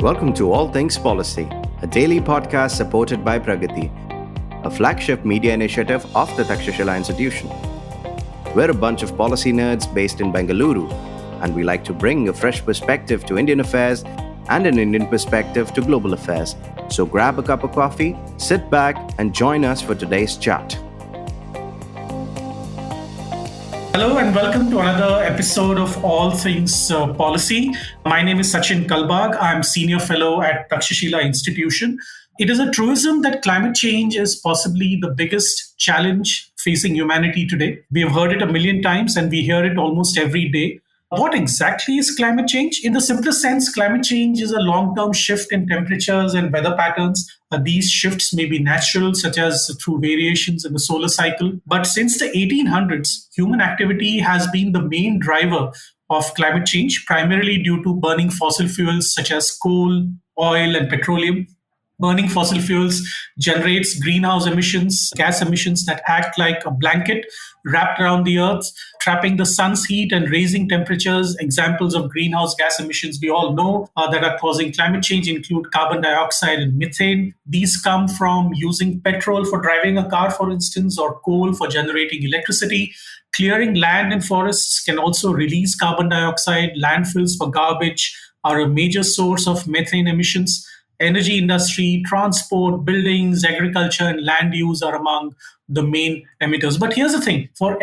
Welcome to All Things Policy, a daily podcast supported by Pragati, a flagship media initiative of the Takshashila Institution. We're a bunch of policy nerds based in Bengaluru, and we like to bring a fresh perspective to Indian affairs and an Indian perspective to global affairs. So grab a cup of coffee, sit back, and join us for today's chat. Hello and welcome to another episode of All Things Policy. My name is Sachin Kalbag. I'm Senior Fellow at Takshashila Institution. It is a truism that climate change is possibly the biggest challenge facing humanity today. We have heard it a million times and we hear it almost every day. What exactly is climate change? In the simplest sense, climate change is a long-term shift in temperatures and weather patterns. These shifts may be natural, such as through variations in the solar cycle. But since the 1800s, human activity has been the main driver of climate change, primarily due to burning fossil fuels such as coal, oil, and petroleum. Burning fossil fuels generates greenhouse emissions, gas emissions that act like a blanket wrapped around the earth, trapping the sun's heat and raising temperatures. Examples of greenhouse gas emissions we all know that are causing climate change include carbon dioxide and methane. These come from using petrol for driving a car, for instance, or coal for generating electricity. Clearing land and forests can also release carbon dioxide. Landfills for garbage are a major source of methane emissions. Energy industry, transport, buildings, agriculture, and land use are among the main emitters. But here's the thing, from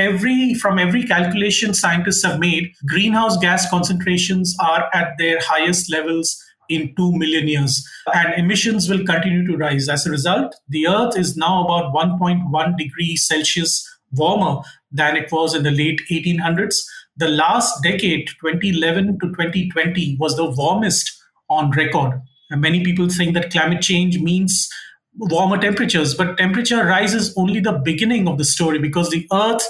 every calculation scientists have made, greenhouse gas concentrations are at their highest levels in 2 million years, and emissions will continue to rise. As a result, the Earth is now about 1.1 degrees Celsius warmer than it was in the late 1800s. The last decade, 2011 to 2020, was the warmest on record. And many people think that climate change means warmer temperatures, but temperature rise is only the beginning of the story, because the Earth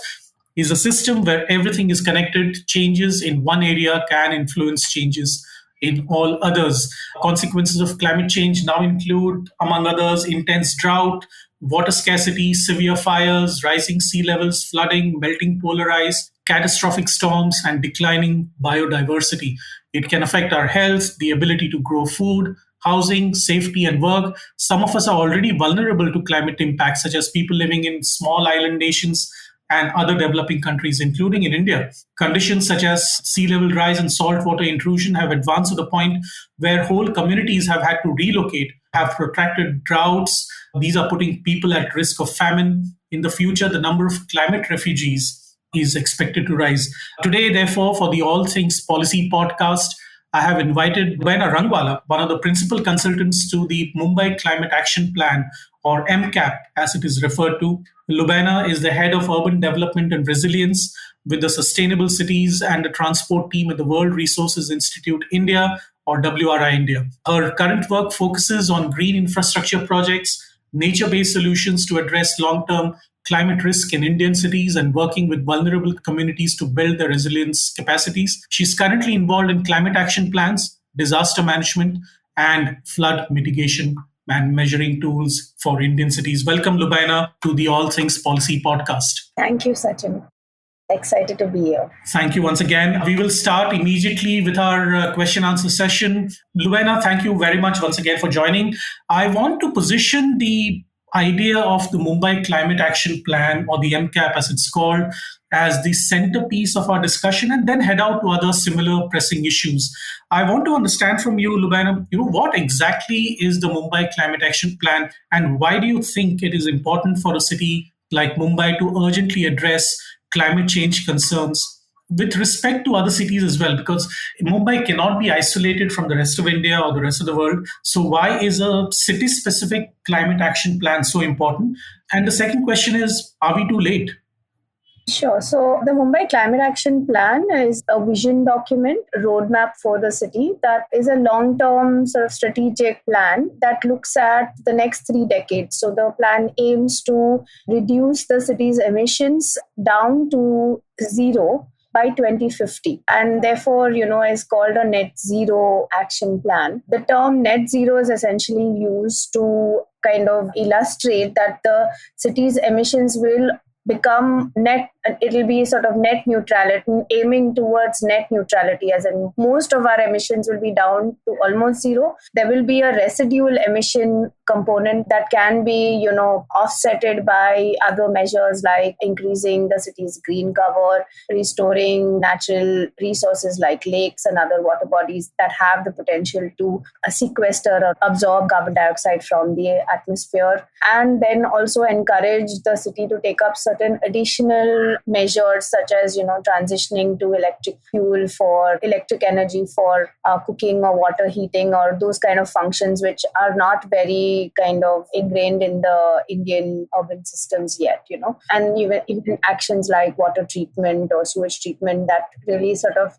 is a system where everything is connected. Changes in one area can influence changes in all others. Consequences of climate change now include, among others, intense drought, water scarcity, severe fires, rising sea levels, flooding, melting polar ice, catastrophic storms, and declining biodiversity. It can affect our health, the ability to grow food, housing, safety, and work. Some of us are already vulnerable to climate impacts, such as people living in small island nations and other developing countries, including in India. Conditions such as sea level rise and saltwater intrusion have advanced to the point where whole communities have had to relocate, have protracted droughts. These are putting people at risk of famine. In the future, the number of climate refugees is expected to rise. Today, therefore, for the All Things Policy podcast, I have invited Lubaina Rangwala, one of the principal consultants to the Mumbai Climate Action Plan, or MCAP as it is referred to. Lubaina is the head of urban development and resilience with the Sustainable Cities and the Transport team at the World Resources Institute India, or WRI India. Her current work focuses on green infrastructure projects, nature-based solutions to address long-term climate risk in Indian cities, and working with vulnerable communities to build their resilience capacities. She's currently involved in climate action plans, disaster management, and flood mitigation and measuring tools for Indian cities. Welcome, Lubaina, to the All Things Policy podcast. Thank you, Sachin. Excited to be here. Thank you once again. We will start immediately with our question answer session. Lubaina, thank you very much once again for joining. I want to position the idea of the Mumbai Climate Action Plan, or the MCAP as it's called, as the centerpiece of our discussion, and then head out to other similar pressing issues. I want to understand from you, Lubaina, what exactly is the Mumbai Climate Action Plan, and why do you think it is important for a city like Mumbai to urgently address climate change concerns with respect to other cities as well? Because Mumbai cannot be isolated from the rest of India or the rest of the world. So why is a city-specific climate action plan so important? And the second question is, are we too late? Sure. So the Mumbai Climate Action Plan is a vision document, roadmap for the city that is a long-term sort of strategic plan that looks at the next 3 decades. So the plan aims to reduce the city's emissions down to zero by 2050, and therefore, is called a net zero action plan. The term net zero is essentially used to kind of illustrate that the city's emissions will become net it'll be sort of net neutrality, aiming towards net neutrality, as in most of our emissions will be down to almost zero. There will be a residual emission component that can be, offsetted by other measures like increasing the city's green cover, restoring natural resources like lakes and other water bodies that have the potential to sequester or absorb carbon dioxide from the atmosphere, and then also encourage the city to take up certain additional measures such as, transitioning to electric energy for cooking or water heating or those kind of functions which are not very kind of ingrained in the Indian urban systems yet, and even actions like water treatment or sewage treatment that really sort of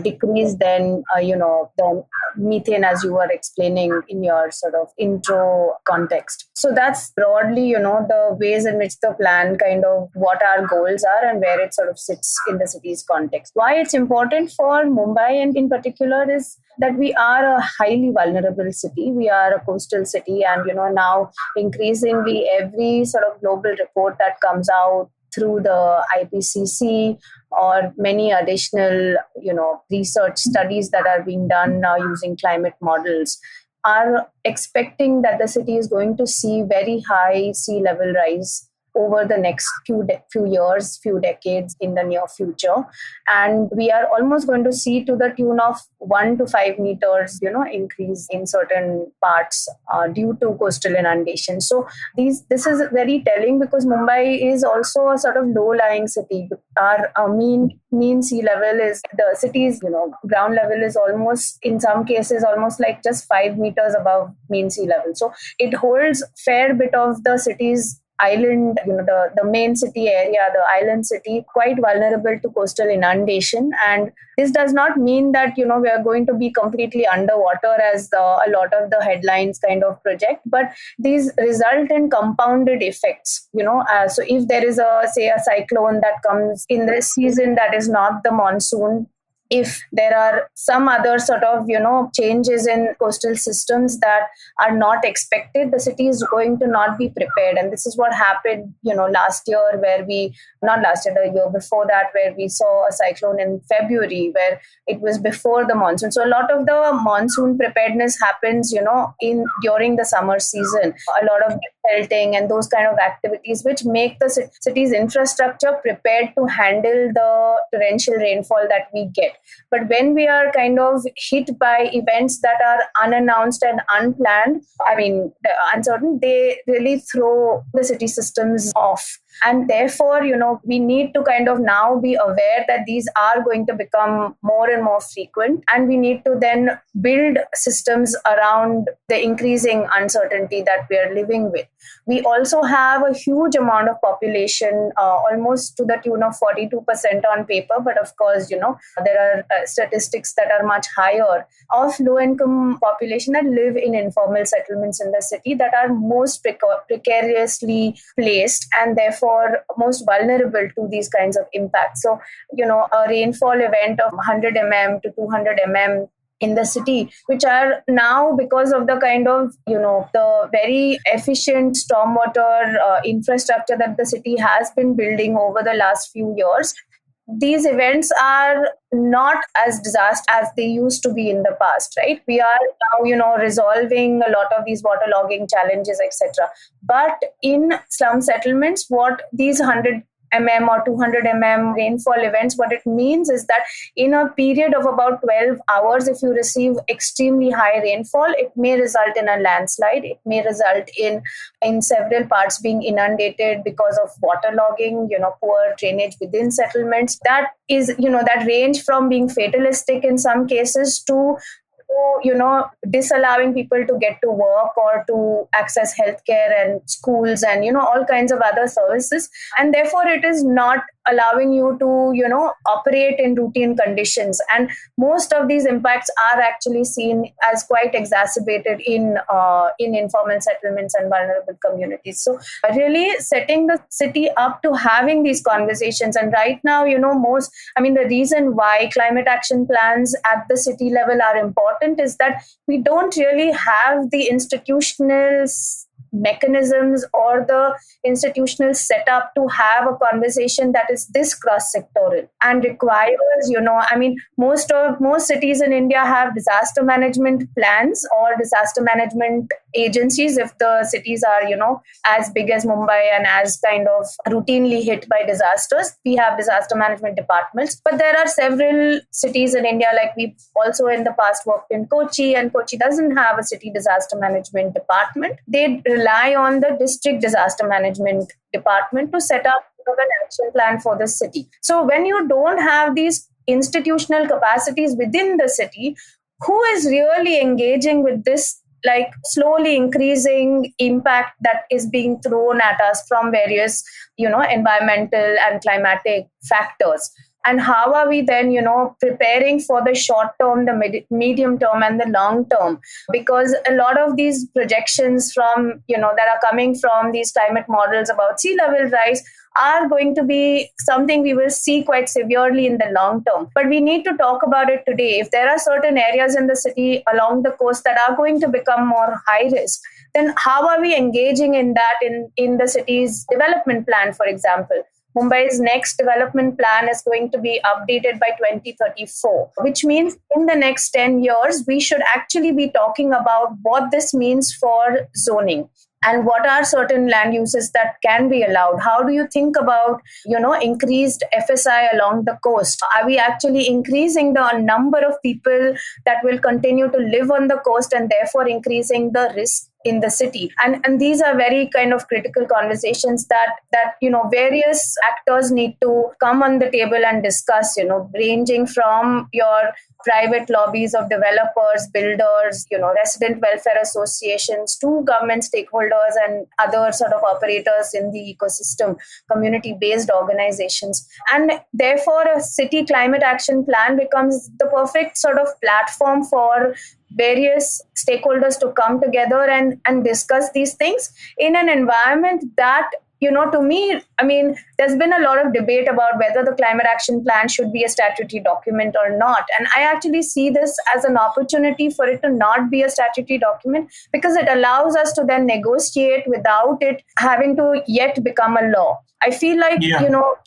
decrease then, the methane, as you were explaining in your sort of intro context. So that's broadly, the ways in which the plan kind of what our goals are and where it sort of sits in the city's context. Why it's important for Mumbai and in particular is that we are a highly vulnerable city. We are a coastal city, and, now increasingly every sort of global report that comes out through the IPCC or many additional, research studies that are being done now using climate models are expecting that the city is going to see very high sea level rise over the next few years, few decades in the near future. And we are almost going to see to the tune of 1 to 5 meters, increase in certain parts due to coastal inundation. So this is very telling because Mumbai is also a sort of low-lying city. Our mean sea level is, the city's, ground level is almost, in some cases, almost like just 5 meters above mean sea level. So it holds fair bit of the city's island, the main city area, the island city, quite vulnerable to coastal inundation. And this does not mean that, we are going to be completely underwater as a lot of the headlines kind of project, but these result in compounded effects, so if there is a cyclone that comes in this season that is not the monsoon, if there are some other sort of, changes in coastal systems that are not expected, the city is going to not be prepared. And this is what happened, last year the year before that, where we saw a cyclone in February, where it was before the monsoon. So a lot of the monsoon preparedness happens, during the summer season. A lot of felting and those kind of activities, which make the city's infrastructure prepared to handle the torrential rainfall that we get. But when we are kind of hit by events that are unannounced and unplanned, uncertain, they really throw the city systems off. And therefore, we need to kind of now be aware that these are going to become more and more frequent. And we need to then build systems around the increasing uncertainty that we are living with. We also have a huge amount of population, almost to the tune of 42% on paper. But of course, there are statistics that are much higher of low-income population that live in informal settlements in the city that are most precariously placed and therefore most vulnerable to these kinds of impacts. So, a rainfall event of 100 mm to 200 mm in the city, which are now, because of the kind of, the very efficient stormwater infrastructure that the city has been building over the last few years, these events are not as disastrous as they used to be in the past, right? We are now, resolving a lot of these waterlogging challenges, etc. But in slum settlements, what these 100 mm or 200 mm rainfall events, what it means is that in a period of about 12 hours, if you receive extremely high rainfall, it may result in a landslide. It may result in several parts being inundated because of waterlogging, poor drainage within settlements. That is, that range from being fatalistic in some cases to disallowing people to get to work or to access healthcare and schools and, all kinds of other services. And therefore, it is not allowing you to, operate in routine conditions. And most of these impacts are actually seen as quite exacerbated in informal settlements and vulnerable communities. So really setting the city up to having these conversations. And right now, the reason why climate action plans at the city level are important is that we don't really have the institutional mechanisms or the institutional setup to have a conversation that is this cross-sectoral and requires, most cities in India have disaster management plans or disaster management agencies if the cities are, as big as Mumbai and as kind of routinely hit by disasters. We have disaster management departments, but there are several cities in India, like we also in the past worked in Kochi, and Kochi doesn't have a city disaster management department. They rely on the district disaster management department to set up an action plan for the city. So when you don't have these institutional capacities within the city, who is really engaging with this like slowly increasing impact that is being thrown at us from various, environmental and climatic factors? And how are we then, preparing for the short term, the medium term, and the long term? Because a lot of these projections from, that are coming from these climate models about sea level rise are going to be something we will see quite severely in the long term. But we need to talk about it today. If there are certain areas in the city along the coast that are going to become more high risk, then how are we engaging in that in the city's development plan, for example? Mumbai's next development plan is going to be updated by 2034, which means in the next 10 years, we should actually be talking about what this means for zoning and what are certain land uses that can be allowed. How do you think about, increased FSI along the coast? Are we actually increasing the number of people that will continue to live on the coast and therefore increasing the risk in the city? And these are very kind of critical conversations that various actors need to come on the table and discuss, ranging from your private lobbies of developers, builders, resident welfare associations, to government stakeholders and other sort of operators in the ecosystem, community-based organizations. And therefore, a city climate action plan becomes the perfect sort of platform for various stakeholders to come together and discuss these things in an environment that, to me, there's been a lot of debate about whether the climate action plan should be a statutory document or not. And I actually see this as an opportunity for it to not be a statutory document, because it allows us to then negotiate without it having to yet become a law. I feel like,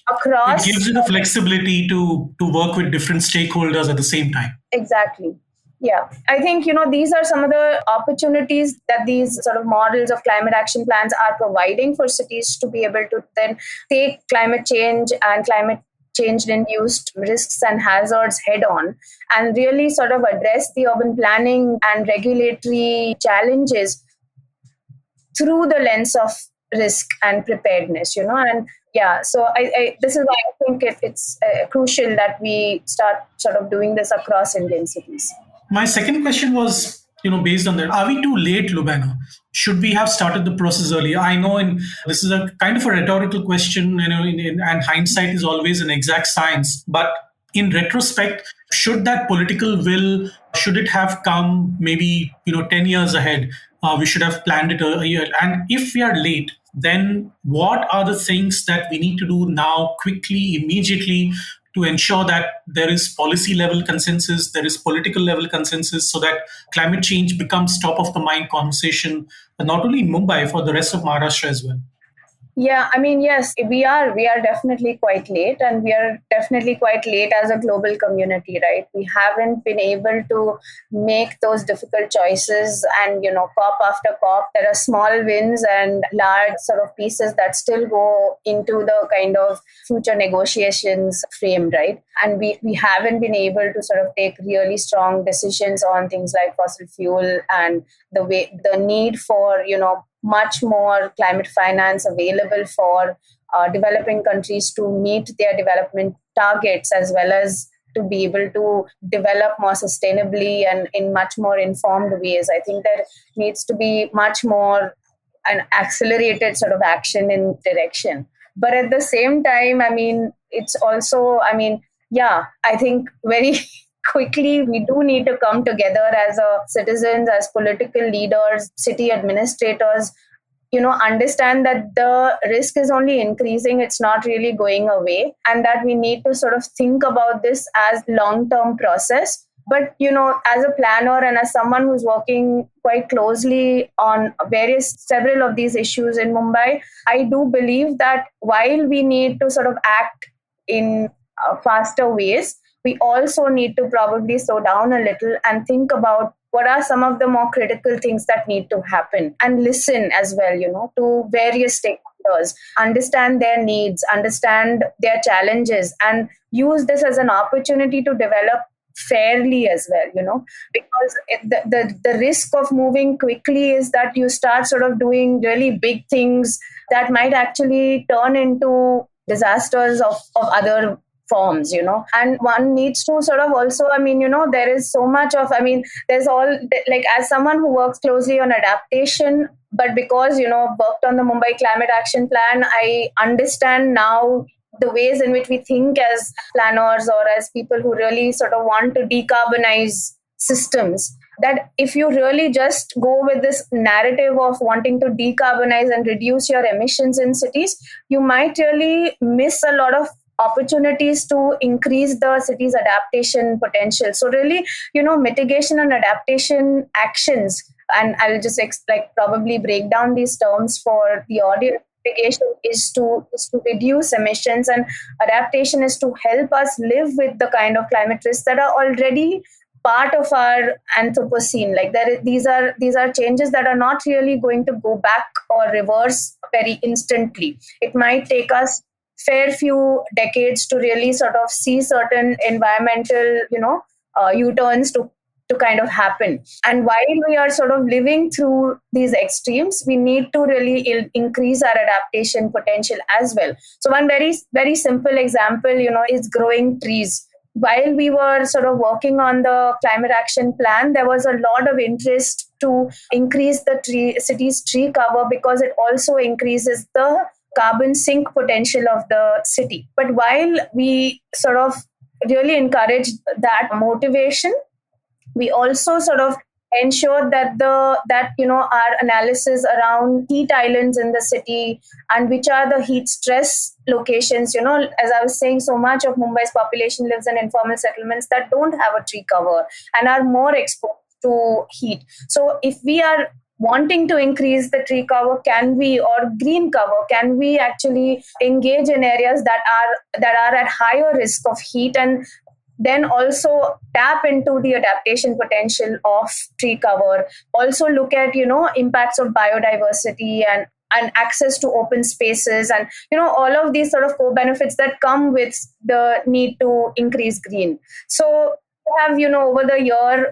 across... It gives you the flexibility to work with different stakeholders at the same time. Exactly. Yeah, I think, these are some of the opportunities that these sort of models of climate action plans are providing for cities to be able to then take climate change and climate change-induced risks and hazards head on and really sort of address the urban planning and regulatory challenges through the lens of risk and preparedness, and yeah, so I this is why I think it's crucial that we start sort of doing this across Indian cities. My second question was, based on that, are we too late, Lubaina? Should we have started the process earlier? I know this is a kind of a rhetorical question, and hindsight is always an exact science. But in retrospect, should that political will, should it have come maybe, 10 years ahead? We should have planned it a year. And if we are late, then what are the things that we need to do now, quickly, immediately, to ensure that there is policy level consensus, there is political level consensus, so that climate change becomes top of the mind conversation, not only in Mumbai, for the rest of Maharashtra as well? Yeah, yes, we are definitely quite late, and we are definitely quite late as a global community, right? We haven't been able to make those difficult choices, and, COP after COP, there are small wins and large sort of pieces that still go into the kind of future negotiations frame, right? And we haven't been able to sort of take really strong decisions on things like fossil fuel and the need for, much more climate finance available for developing countries to meet their development targets, as well as to be able to develop more sustainably and in much more informed ways. I think there needs to be much more an accelerated sort of action in direction. But at the same time, it's also, I think very quickly we do need to come together as citizens, as political leaders, city administrators, understand that the risk is only increasing, it's not really going away, and that we need to sort of think about this as long-term process But, as a planner and as someone who's working quite closely on several of these issues in Mumbai, I do believe that while we need to sort of act in faster ways, we also need to probably slow down a little and think about what are some of the more critical things that need to happen, and listen as well, to various stakeholders, understand their needs, understand their challenges, and use this as an opportunity to develop fairly as well, because the risk of moving quickly is that you start sort of doing really big things that might actually turn into disasters of other forms, and one needs to sort of also, there is so much of, there's all, like, as someone who works closely on adaptation, but because, worked on the Mumbai Climate Action Plan, I understand now the ways in which we think as planners or as people who really sort of want to decarbonize systems, that if you really just go with this narrative of wanting to decarbonize and reduce your emissions in cities, you might really miss a lot of opportunities to increase the city's adaptation potential. So really, mitigation and adaptation actions, and I'll just probably break down these terms for the audience. Mitigation is to reduce emissions, and adaptation is to help us live with the kind of climate risks that are already part of our Anthropocene. Like these are changes that are not really going to go back or reverse very instantly. It might take us fair few decades to really sort of see certain environmental, U-turns to kind of happen. And while we are sort of living through these extremes, we need to really increase our adaptation potential as well. So one very, very simple example, is growing trees. While we were sort of working on the climate action plan, there was a lot of interest to increase the city's tree cover, because it also increases the carbon sink potential of the city. But while we sort of really encourage that motivation, we also sort of ensure that our analysis around heat islands in the city and which are the heat stress locations, as I was saying, so much of Mumbai's population lives in informal settlements that don't have a tree cover and are more exposed to heat. So if we are wanting to increase the tree cover, or green cover, can we actually engage in areas that are at higher risk of heat, and then also tap into the adaptation potential of tree cover. Also look at, impacts of biodiversity and access to open spaces, and, all of these sort of co-benefits that come with the need to increase green. So have, over the year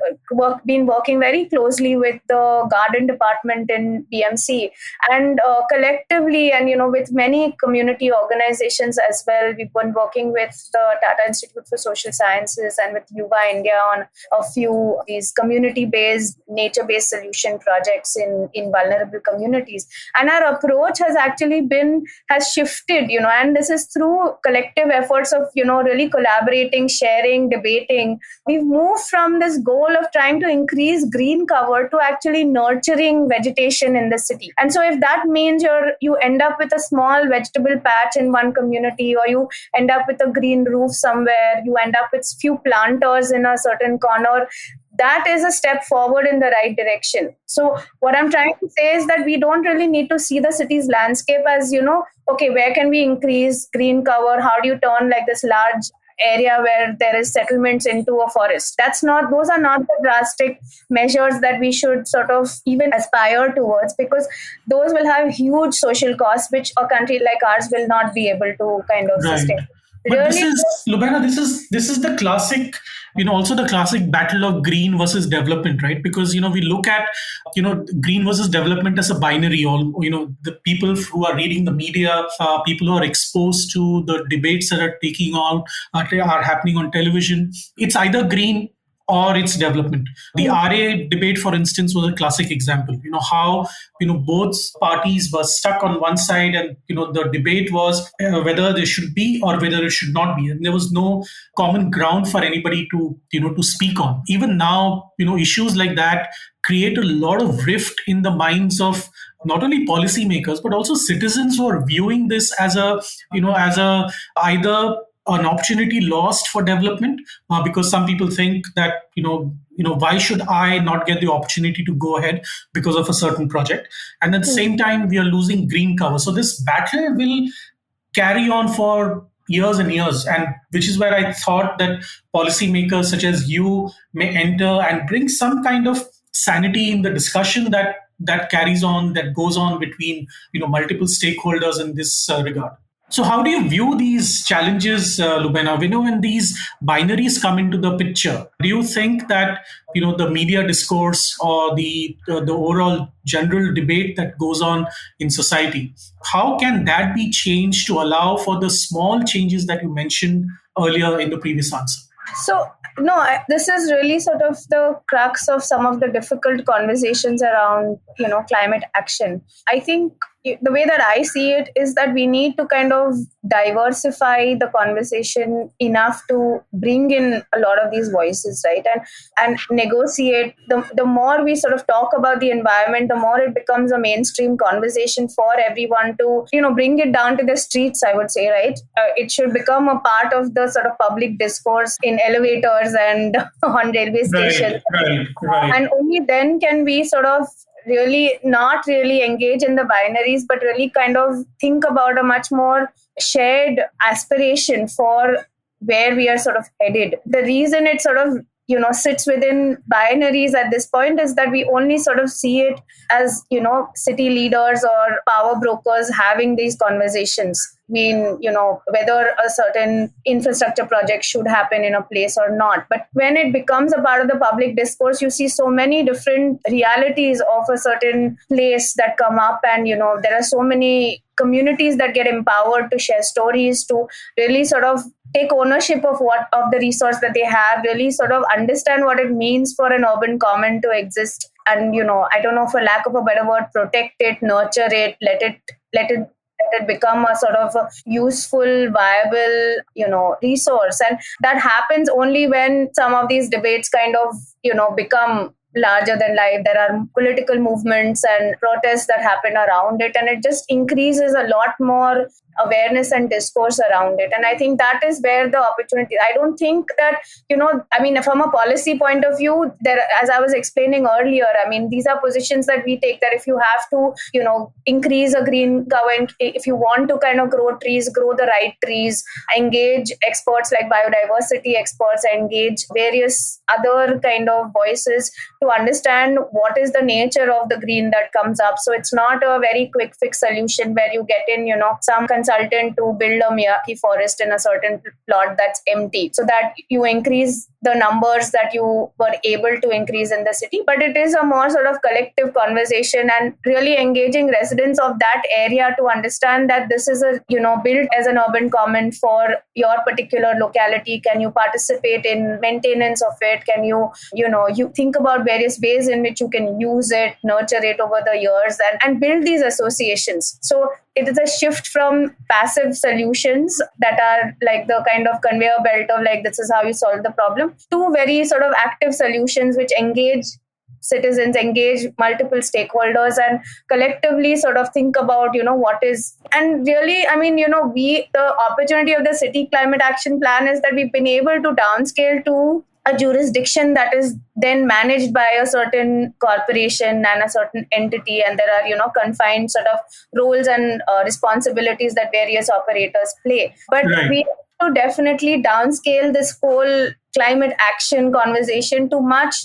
been working very closely with the garden department in BMC, and collectively, and with many community organizations as well. We've been working with the Tata Institute for Social Sciences and with Yuva India on a few of these community-based, nature-based solution projects in vulnerable communities. And our approach has shifted, and this is through collective efforts of, really collaborating, sharing, debating. We've moved from this goal of trying to increase green cover to actually nurturing vegetation in the city. And so if that means you end up with a small vegetable patch in one community, or you end up with a green roof somewhere, you end up with few planters in a certain corner, that is a step forward in the right direction. So what I'm trying to say is that we don't really need to see the city's landscape as, okay, where can we increase green cover? How do you turn like this large area where there is settlements into a forest? Those are not the drastic measures that we should sort of even aspire towards, because those will have huge social costs, which a country like ours will not be able to kind of sustain. But this is, Lubaina, this is the classic, also the classic battle of green versus development, right? Because, we look at, green versus development as a binary. The people who are reading the media, people who are exposed to the debates that are are happening on television, it's either green or its development. The RA debate, for instance, was a classic example. How both parties were stuck on one side, and the debate was whether there should be or whether it should not be, and there was no common ground for anybody to to speak on. Even now, issues like that create a lot of rift in the minds of not only policymakers but also citizens who are viewing this as either an opportunity lost for development, because some people think that why should I not get the opportunity to go ahead because of a certain project, and at the same time we are losing green cover. So this battle will carry on for years and years, and which is where I thought that policymakers such as you may enter and bring some kind of sanity in the discussion that carries on, that goes on between multiple stakeholders in this regard. So how do you view these challenges, Lubaina? We know when these binaries come into the picture, do you think that the media discourse or the overall general debate that goes on in society, how can that be changed to allow for the small changes that you mentioned earlier in the previous answer? So, no, this is really sort of the crux of some of the difficult conversations around, climate action. I think the way that I see it is that we need to kind of diversify the conversation enough to bring in a lot of these voices, right? And negotiate. The more we sort of talk about the environment, the more it becomes a mainstream conversation for everyone to, bring it down to the streets, I would say, right? It should become a part of the sort of public discourse in elevators and on railway stations. Right. And only then can we sort of really not really engage in the binaries, but really kind of think about a much more shared aspiration for where we are sort of headed. The reason it sort of sits within binaries at this point is that we only sort of see it as city leaders or power brokers having these conversations. Whether a certain infrastructure project should happen in a place or not. But when it becomes a part of the public discourse, you see so many different realities of a certain place that come up, and there are so many communities that get empowered to share stories, to really sort of take ownership of the resource that they have, really sort of understand what it means for an urban common to exist, and I don't know, for lack of a better word, protect it, nurture it, let it become a sort of a useful, viable, resource. And that happens only when some of these debates kind of, become larger than life. There are political movements and protests that happen around it, and it just increases a lot more awareness and discourse around it. And I think that is where the opportunity. I don't think that, from a policy point of view, there, as I was explaining earlier, these are positions that we take, that if you have to, increase a green cover, if you want to kind of grow trees, grow the right trees, engage experts like biodiversity experts, engage various other kind of voices to understand what is the nature of the green that comes up. So it's not a very quick fix solution where you get in, some consultant to build a Miyake forest in a certain plot that's empty, so that you increase the numbers that you were able to increase in the city. But it is a more sort of collective conversation, and really engaging residents of that area to understand that this is built as an urban common for your particular locality. Can you participate in maintenance of it? Can you think about various ways in which you can use it, nurture it over the years, and build these associations. So it is a shift from passive solutions that are like the kind of conveyor belt of like, this is how you solve the problem, to very sort of active solutions which engage citizens, engage multiple stakeholders, and collectively sort of think about, what is. And really, the opportunity of the city climate action plan is that we've been able to downscale to a jurisdiction that is then managed by a certain corporation and a certain entity, and there are confined sort of roles and responsibilities that various operators play. But we have to definitely downscale this whole climate action conversation to much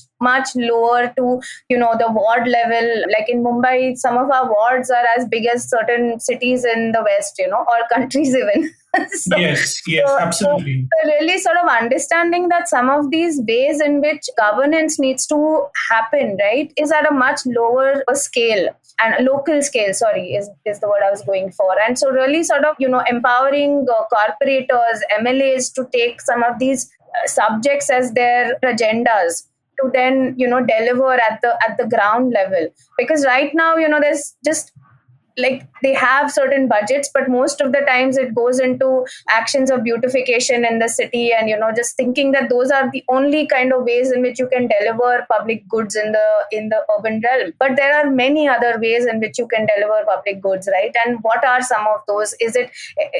lower, to the ward level. Like in Mumbai, some of our wards are as big as certain cities in the West, or countries even. Yes, absolutely. So really sort of understanding that some of these ways in which governance needs to happen, right, is at a much lower scale, and local scale, is the word I was going for. And so really sort of, empowering corporators, MLAs to take some of these subjects as their agendas to then, deliver at the ground level. Because right now, there's just like they have certain budgets, but most of the times it goes into actions of beautification in the city, and just thinking that those are the only kind of ways in which you can deliver public goods in the urban realm. But there are many other ways in which you can deliver public goods, right? And what are some of those? Is it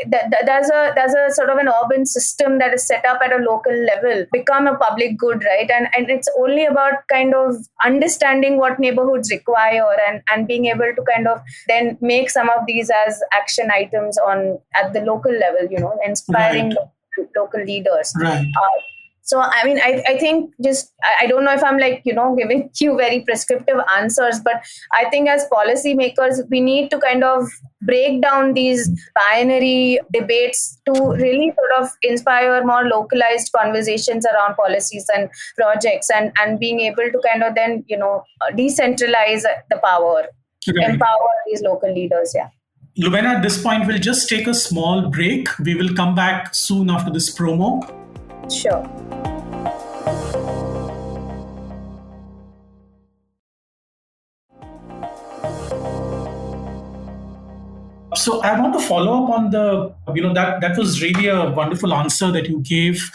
there's a sort of an urban system that is set up at a local level become a public good, right? And it's only about kind of understanding what neighborhoods require, and being able to kind of then make some of these as action items on at the local level, inspiring Right. local leaders. Right. So, I mean, I think just, I don't know if I'm like, giving you very prescriptive answers, but I think as policymakers, we need to kind of break down these binary debates to really sort of inspire more localized conversations around policies and projects, and being able to kind of then, decentralize the power, Right. empower these local leaders. Yeah. Lubaina, at this point, we'll just take a small break. We will come back soon after this promo. Sure. So I want to follow up on that was really a wonderful answer that you gave,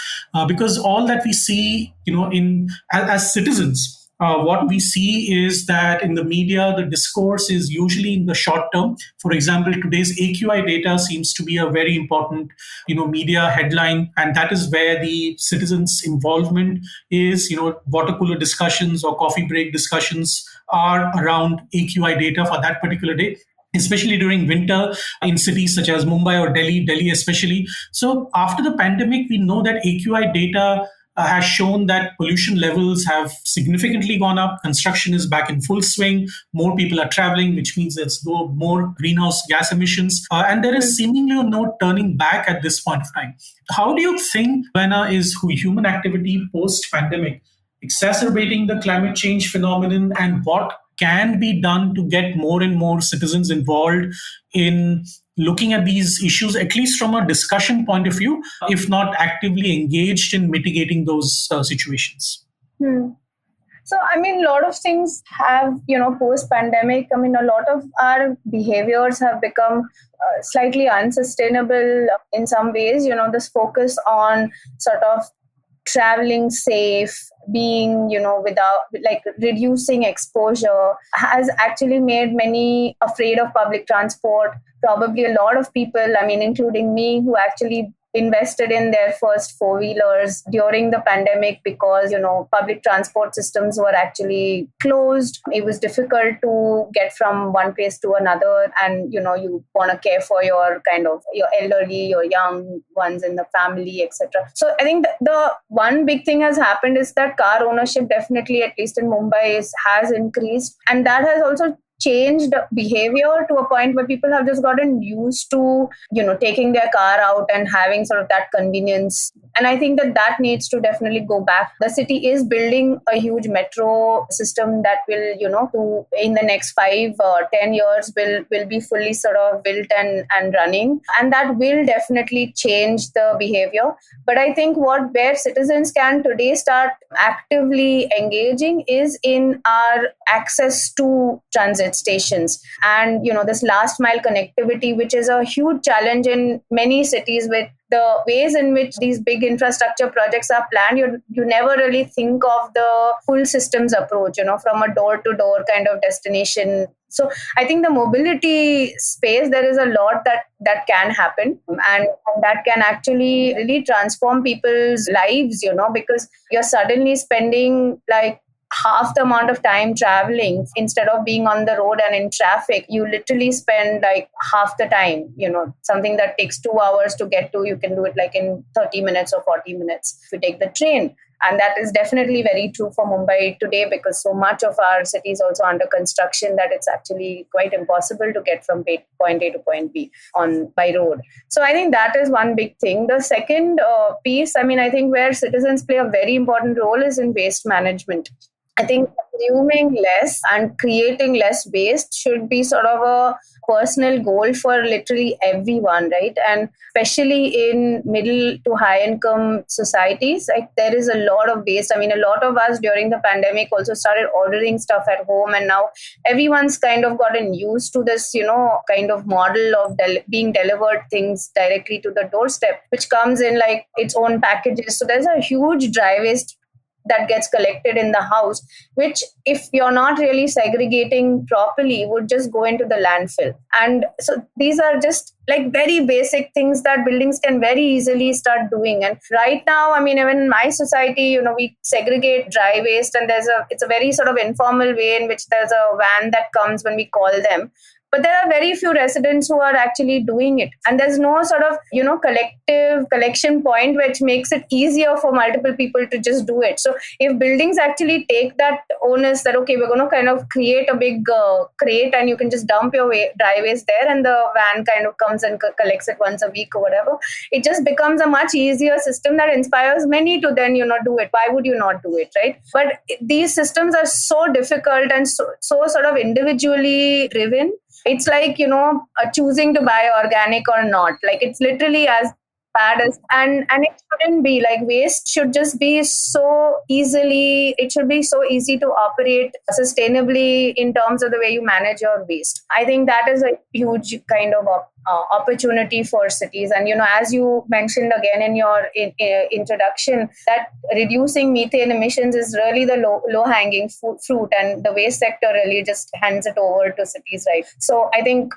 because all that we see, in as citizens, what we see is that in the media, the discourse is usually in the short term. For example, today's AQI data seems to be a very important, media headline, and that is where the citizens' involvement is. Water cooler discussions or coffee break discussions are around AQI data for that particular day, especially during winter in cities such as Mumbai or Delhi especially. So after the pandemic, we know that AQI data has shown that pollution levels have significantly gone up. Construction is back in full swing. More people are traveling, which means there's more greenhouse gas emissions. And there is seemingly no turning back at this point of time. How do you think, Lubaina, is human activity post-pandemic exacerbating the climate change phenomenon, and what can be done to get more and more citizens involved in looking at these issues, at least from a discussion point of view, if not actively engaged in mitigating those situations? So, I mean, a lot of things have, post-pandemic, I mean, a lot of our behaviors have become slightly unsustainable in some ways. This focus on sort of traveling safe, being, without like reducing exposure has actually made many afraid of public transport. Probably a lot of people, I mean, including me, who actually invested in their first four-wheelers during the pandemic because, public transport systems were actually closed. It was difficult to get from one place to another. And, you want to care for your elderly, your young ones in the family, etc. So I think the one big thing has happened is that car ownership definitely, at least in Mumbai, has increased. And that has also changed behavior to a point where people have just gotten used to, taking their car out and having sort of that convenience. And I think that needs to definitely go back. The city is building a huge metro system that will, in the next 5 or 10 years will be fully sort of built and running. And that will definitely change the behavior. But I think where citizens can today start actively engaging is in our access to transit stations and this last mile connectivity, which is a huge challenge in many cities. With the ways in which these big infrastructure projects are planned, you never really think of the full systems approach, from a door to door kind of destination. So I think the mobility space, there is a lot that can happen, and that can actually really transform people's lives, because you're suddenly spending like half the amount of time traveling. Instead of being on the road and in traffic, you literally spend like half the time. Something that takes 2 hours to get to, you can do it like in 30 minutes or 40 minutes if you take the train. And that is definitely very true for Mumbai today, because so much of our city is also under construction that it's actually quite impossible to get from point A to point B by road. So I think that is one big thing. The second piece, I think where citizens play a very important role is in waste management. I think consuming less and creating less waste should be sort of a personal goal for literally everyone, right? And especially in middle to high income societies, like there is a lot of waste. I mean, a lot of us during the pandemic also started ordering stuff at home, and now everyone's kind of gotten used to this, kind of model of being delivered things directly to the doorstep, which comes in like its own packages. So there's a huge dry waste that gets collected in the house, which if you're not really segregating properly would just go into the landfill. And so these are just like very basic things that buildings can very easily start doing. And right now, I mean, even in my society, we segregate dry waste, and it's a very sort of informal way in which there's a van that comes when we call them. But there are very few residents who are actually doing it. And there's no sort of, collective collection point which makes it easier for multiple people to just do it. So if buildings actually take that onus that, okay, we're going to kind of create a big crate and you can just dump your dry waste there and the van kind of comes and collects it once a week or whatever, it just becomes a much easier system that inspires many to then, do it. Why would you not do it, right? But these systems are so difficult and so sort of individually driven. It's like, choosing to buy organic or not. Like it's literally as bad as, and it shouldn't be. Like waste should just be it should be so easy to operate sustainably in terms of the way you manage your waste. I think that is a huge kind of opportunity for cities. And, as you mentioned again in your introduction, that reducing methane emissions is really the low hanging fruit, and the waste sector really just hands it over to cities, right? So I think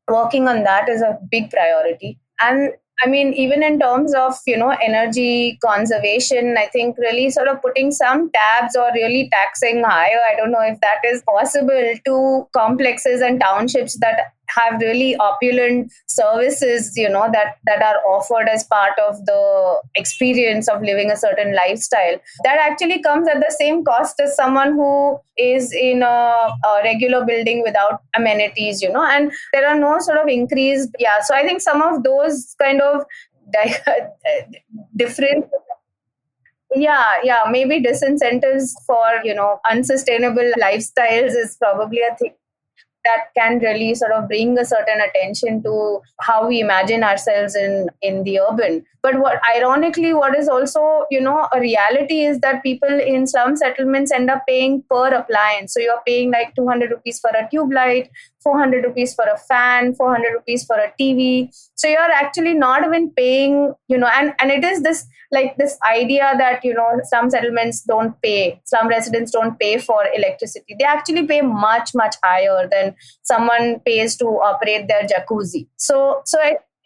working on that is a big priority. And I mean, even in terms of, energy conservation, I think really sort of putting some tabs or really taxing higher. I don't know if that is possible to complexes and townships that have really opulent services, that are offered as part of the experience of living a certain lifestyle. That actually comes at the same cost as someone who is in a regular building without amenities, and there are no sort of increased. Yeah. So I think some of those kind of different maybe disincentives for unsustainable lifestyles is probably a thing that can really sort of bring a certain attention to how we imagine ourselves in the urban. But what is also, a reality is that people in slum settlements end up paying per appliance. So you're paying like 200 rupees for a tube light, 400 rupees for a fan, 400 rupees for a TV. So you're actually not even paying, and it is this idea that, some residents don't pay for electricity. They actually pay much, much higher than someone pays to operate their jacuzzi. So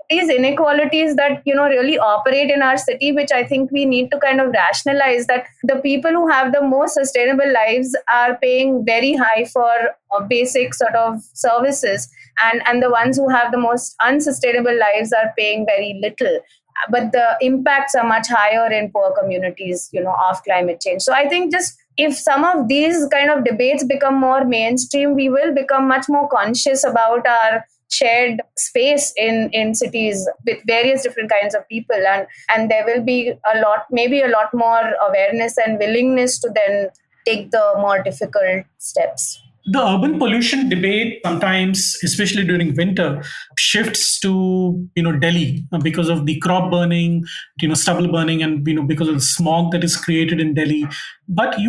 these inequalities that, really operate in our city, which I think we need to kind of rationalize, that the people who have the most sustainable lives are paying very high for basic sort of services, and the ones who have the most unsustainable lives are paying very little. But the impacts are much higher in poor communities, of climate change. So I think just if some of these kind of debates become more mainstream, we will become much more conscious about our shared space in cities with various different kinds of people, and there will be a lot more awareness and willingness to then take the more difficult steps. The urban pollution debate sometimes, especially during winter, shifts to Delhi because of the crop burning, stubble burning, and because of the smog that is created in Delhi. But we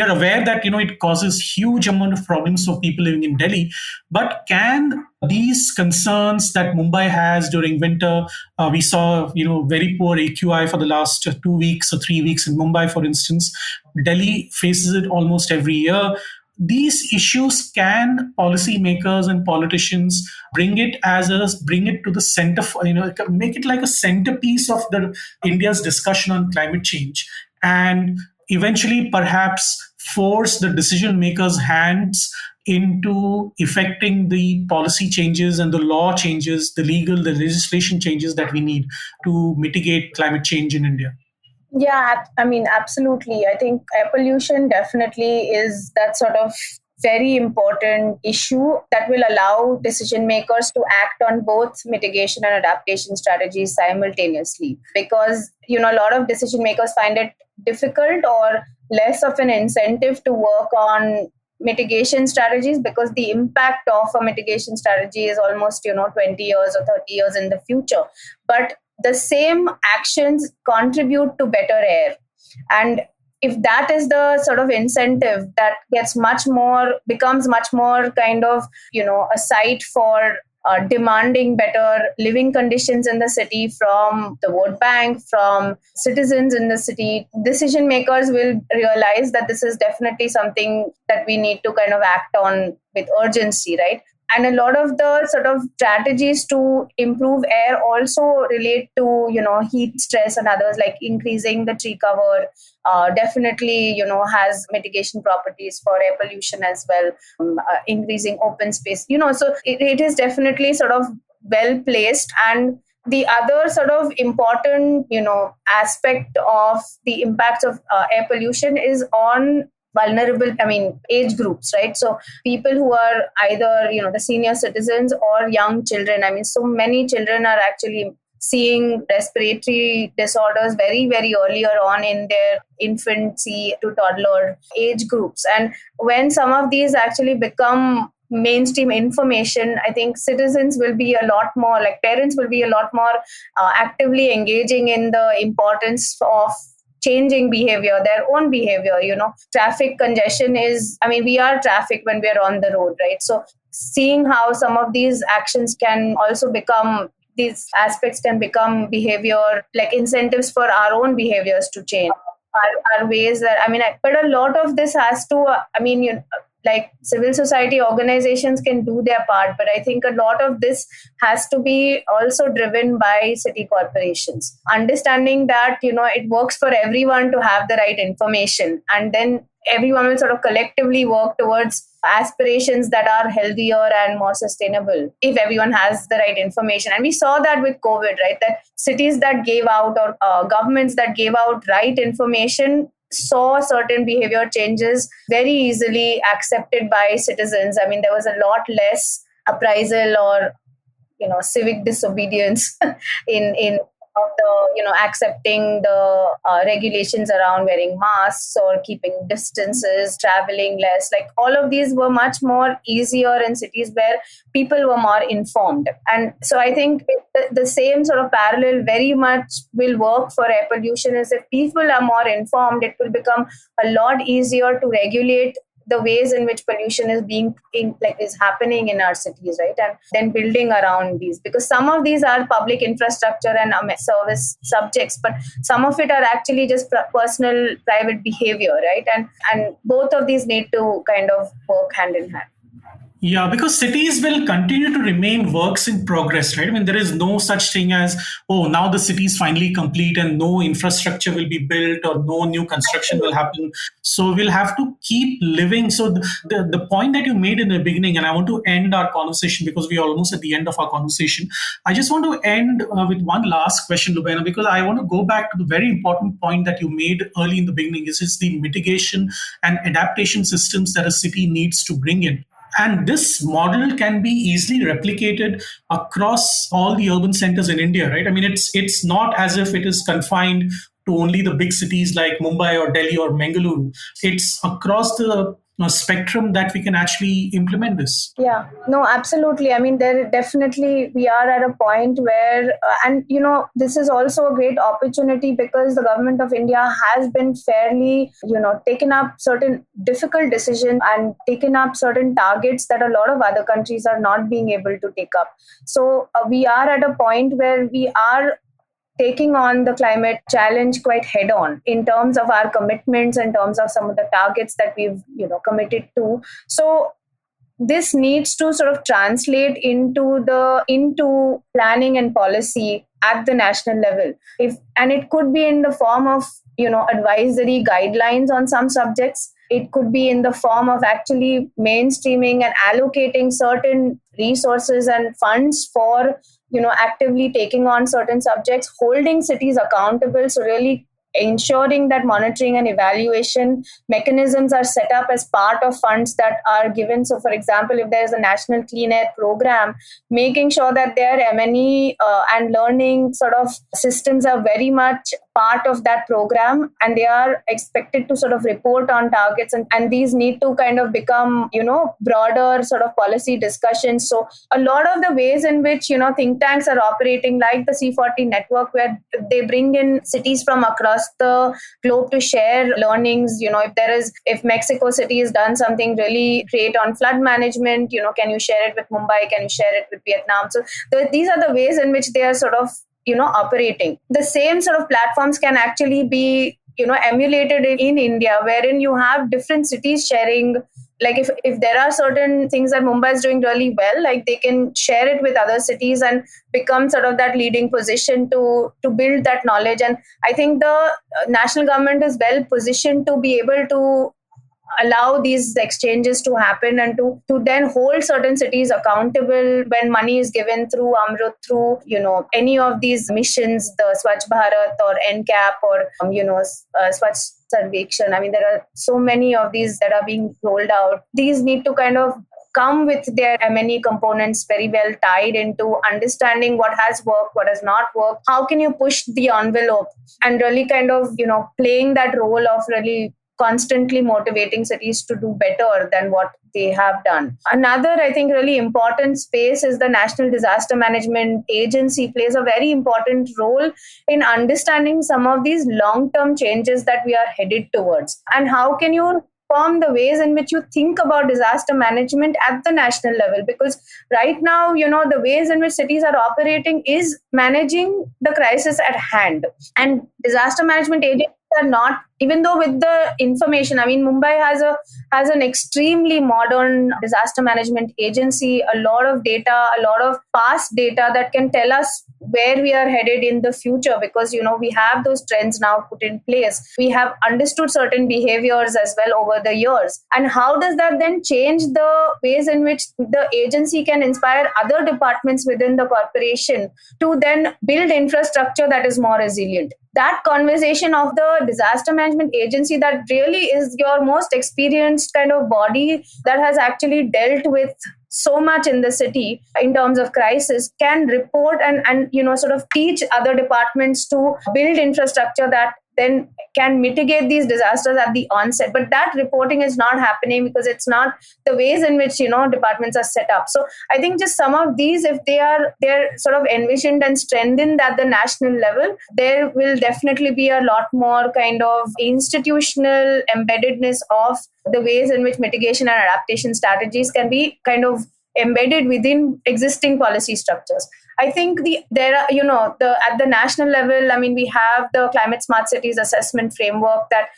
are aware that it causes huge amount of problems for people living in Delhi. But can these concerns that Mumbai has during winter, we saw very poor AQI for the last 2 weeks or 3 weeks in Mumbai, for instance. Delhi faces it almost every year. These issues, can policymakers and politicians bring it to the center, make it like a centerpiece of India's discussion on climate change, and eventually perhaps force the decision makers' hands into effecting the policy changes and the law changes, the legislation changes that we need to mitigate climate change in India? Yeah, I mean, absolutely. I think air pollution definitely is that sort of very important issue that will allow decision makers to act on both mitigation and adaptation strategies simultaneously. Because, a lot of decision makers find it difficult or less of an incentive to work on mitigation strategies, because the impact of a mitigation strategy is almost 20 years or 30 years in the future. But the same actions contribute to better air, and if that is the sort of incentive that becomes much more kind of a site for demanding better living conditions in the city from the vote bank, from citizens in the city, decision makers will realize that this is definitely something that we need to kind of act on with urgency, right? And a lot of the sort of strategies to improve air also relate to heat stress and others, like increasing the tree cover. Definitely has mitigation properties for air pollution as well. Increasing open space, so it is definitely sort of well placed. And the other sort of important aspect of the impacts of air pollution is on vulnerable, age groups, right? So people who are either the senior citizens or young children. So many children are actually seeing respiratory disorders very, very earlier on in their infancy to toddler age groups. And when some of these actually become mainstream information, I think citizens will be a lot more, like parents will be a lot more actively engaging in the importance of changing behavior, their own behavior. Traffic congestion is, we are traffic when we are on the road, right? So seeing how some of these actions can also become, these aspects can become behavior, like incentives for our own behaviors to change, are ways that, but a lot of this has to, like civil society organizations can do their part, but I think a lot of this has to be also driven by city corporations, understanding that it works for everyone to have the right information, and then everyone will sort of collectively work towards aspirations that are healthier and more sustainable if everyone has the right information. And we saw that with COVID, right? That cities that gave out, or governments that gave out right information, saw certain behavior changes very easily accepted by citizens. There was a lot less appraisal or civic disobedience in of the accepting the regulations around wearing masks or keeping distances, traveling less. Like all of these were much more easier in cities where people were more informed. And so I think the same sort of parallel very much will work for air pollution. Is if people are more informed, it will become a lot easier to regulate the ways in which pollution is happening in our cities, right? And then building around these, because some of these are public infrastructure and service subjects, but some of it are actually just personal private behavior, right? And both of these need to kind of work hand in hand. Yeah, because cities will continue to remain works in progress, right? There is no such thing as, oh, now the city is finally complete and no infrastructure will be built or no new construction will happen. So we'll have to keep living. So the point that you made in the beginning, and I want to end our conversation because we are almost at the end of our conversation. I just want to end with one last question, Lubaina, because I want to go back to the very important point that you made early in the beginning. Is the mitigation and adaptation systems that a city needs to bring in. And this model can be easily replicated across all the urban centers in India, right? It's not as if it is confined to only the big cities like Mumbai or Delhi or Bengaluru. It's across the spectrum that we can actually implement this. Yeah, no, absolutely. There definitely we are at a point where, and this is also a great opportunity because the government of India has been fairly, taken up certain difficult decisions and taken up certain targets that a lot of other countries are not being able to take up. So we are at a point where we are taking on the climate challenge quite head on in terms of our commitments, in terms of some of the targets that we've committed to. So this needs to sort of translate into planning and policy at the national level. And it could be in the form of advisory guidelines on some subjects. It could be in the form of actually mainstreaming and allocating certain resources and funds for actively taking on certain subjects, holding cities accountable. So really ensuring that monitoring and evaluation mechanisms are set up as part of funds that are given. So, for example, if there is a national clean air program, making sure that their M&E and learning sort of systems are very much part of that program, and they are expected to sort of report on targets, and these need to kind of become, broader sort of policy discussions. So a lot of the ways in which, think tanks are operating, like the C40 network, where they bring in cities from across the globe to share learnings. If Mexico City has done something really great on flood management, can you share it with Mumbai? Can you share it with Vietnam? So these are the ways in which they are sort of operating. The same sort of platforms can actually be emulated in India, wherein you have different cities sharing. Like if there are certain things that Mumbai is doing really well, like they can share it with other cities and become sort of that leading position to build that knowledge. And I think the national government is well positioned to be able to allow these exchanges to happen, and to then hold certain cities accountable when money is given through Amrut, through any of these missions, the Swachh Bharat or MCAP or Swachh Sarvekshan. I mean, there are so many of these that are being rolled out. These need to kind of come with their M&E components very well tied into understanding what has worked, what has not worked. How can you push the envelope, and really kind of playing that role of really constantly motivating cities to do better than what they have done. Another, I think, really important space is the National Disaster Management Agency plays a very important role in understanding some of these long-term changes that we are headed towards. And how can you form the ways in which you think about disaster management at the national level? Because right now, the ways in which cities are operating is managing the crisis at hand. And disaster management agencies are not, even though with the information, I mean, Mumbai has an extremely modern disaster management agency, a lot of data, a lot of past data that can tell us where we are headed in the future, because we have those trends now put in place. We have understood certain behaviors as well over the years. And how does that then change the ways in which the agency can inspire other departments within the corporation to then build infrastructure that is more resilient? That conversation of the disaster management agency, that really is your most experienced kind of body that has actually dealt with so much in the city in terms of crisis, can report and sort of teach other departments to build infrastructure that then can mitigate these disasters at the onset. But that reporting is not happening because it's not the ways in which departments are set up. So I think just some of these, if they're sort of envisioned and strengthened at the national level, there will definitely be a lot more kind of institutional embeddedness of the ways in which mitigation and adaptation strategies can be kind of embedded within existing policy structures. I think at the national level, I mean, we have the Climate Smart Cities Assessment Framework that,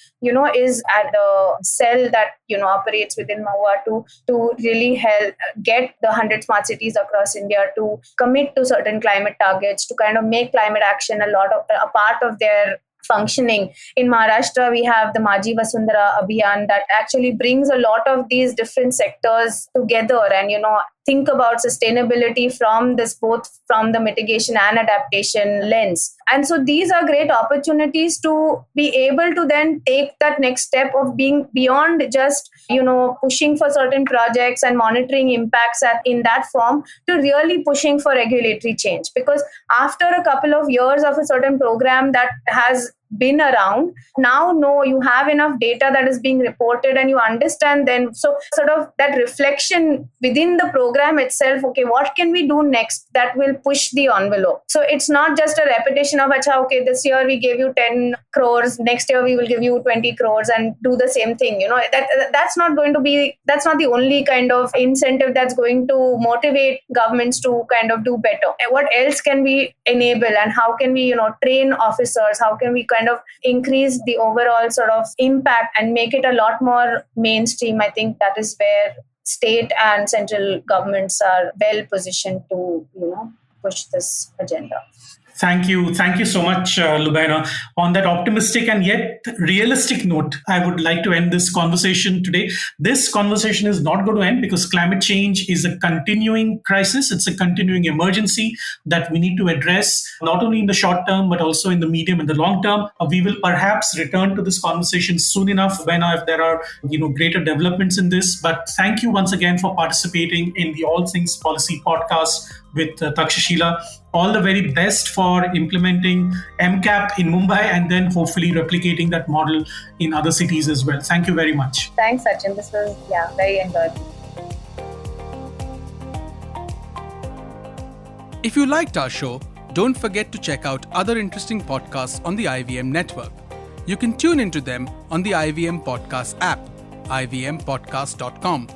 is at the cell that, operates within MoHUA to really help get the 100 smart cities across India to commit to certain climate targets, to kind of make climate action a part of their functioning. In Maharashtra, we have the Maji Vasundhara Abhiyan that actually brings a lot of these different sectors together and, think about sustainability from both from the mitigation and adaptation lens. And so these are great opportunities to be able to then take that next step of being beyond just, pushing for certain projects and monitoring impacts in that form, to really pushing for regulatory change. Because after a couple of years of a certain program that has been around, now you have enough data that is being reported and you understand then. So sort of that reflection within the program itself, okay, what can we do next that will push the envelope? So it's not just a repetition of, okay, this year we gave you 10 crores, next year we will give you 20 crores and do the same thing. That's not the only kind of incentive that's going to motivate governments to kind of do better. What else can we enable, and how can we, train officers? How can we kind of increase the overall sort of impact and make it a lot more mainstream? I think that is where state and central governments are well positioned to, push this agenda. Thank you. Thank you so much, Lubaina. On that optimistic and yet realistic note, I would like to end this conversation today. This conversation is not going to end because climate change is a continuing crisis. It's a continuing emergency that we need to address, not only in the short term, but also in the medium and the long term. We will perhaps return to this conversation soon enough, Lubaina, if there are greater developments in this. But thank you once again for participating in the All Things Policy podcast with Takshashila. All the very best for implementing MCAP in Mumbai and then hopefully replicating that model in other cities as well. Thank you very much. Thanks, Sachin. This was, very enjoyable. If you liked our show, don't forget to check out other interesting podcasts on the IVM network. You can tune into them on the IVM Podcast app, ivmpodcast.com,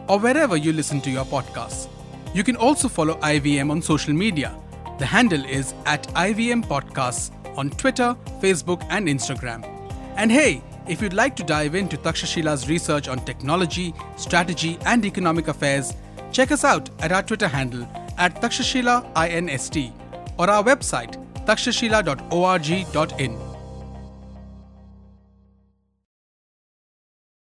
or wherever you listen to your podcasts. You can also follow IVM on social media. The handle is @IVM Podcasts on Twitter, Facebook, and Instagram. And hey, if you'd like to dive into Takshashila's research on technology, strategy, and economic affairs, check us out at our Twitter handle @TakshashilaINST or our website takshashila.org.in.